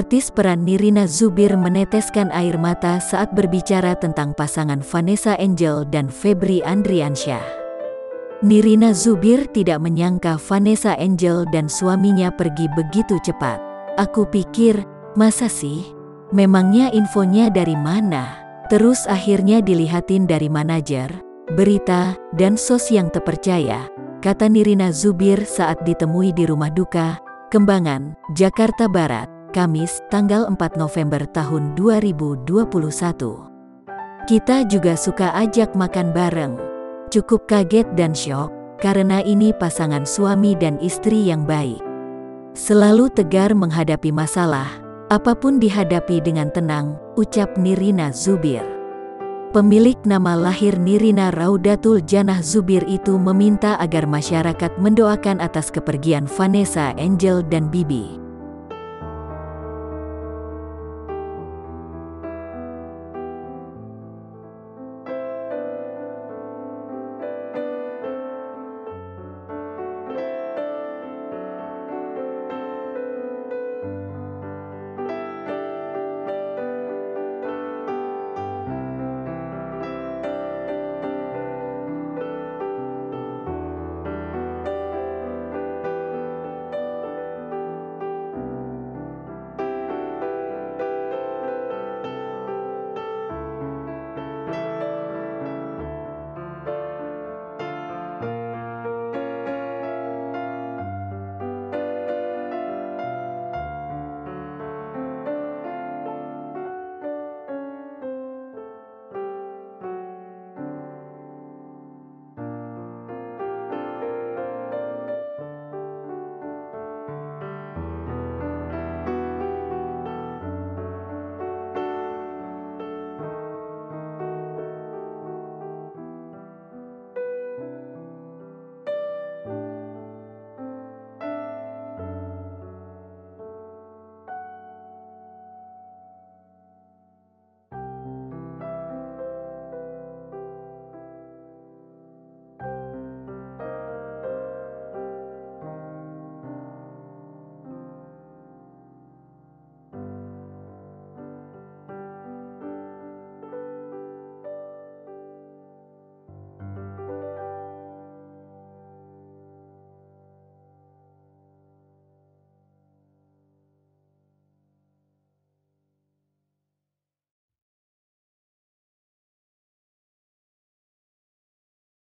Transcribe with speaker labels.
Speaker 1: Artis peran Nirina Zubir meneteskan air mata saat berbicara tentang pasangan Vanessa Angel dan Febri Andriansyah. Nirina Zubir tidak menyangka Vanessa Angel dan suaminya pergi begitu cepat. "Aku pikir, masa sih? Memangnya infonya dari mana? Terus akhirnya dilihatin dari manajer, berita, dan sos yang terpercaya," kata Nirina Zubir saat ditemui di rumah duka, Kembangan, Jakarta Barat, Kamis, tanggal 4 November tahun 2021. "Kita juga suka ajak makan bareng. Cukup kaget dan syok, karena ini pasangan suami dan istri yang baik. Selalu tegar menghadapi masalah, apapun dihadapi dengan tenang," ucap Nirina Zubir. Pemilik nama lahir Nirina Raudatul Jannah Zubir itu meminta agar masyarakat mendoakan atas kepergian Vanessa Angel dan Bibi.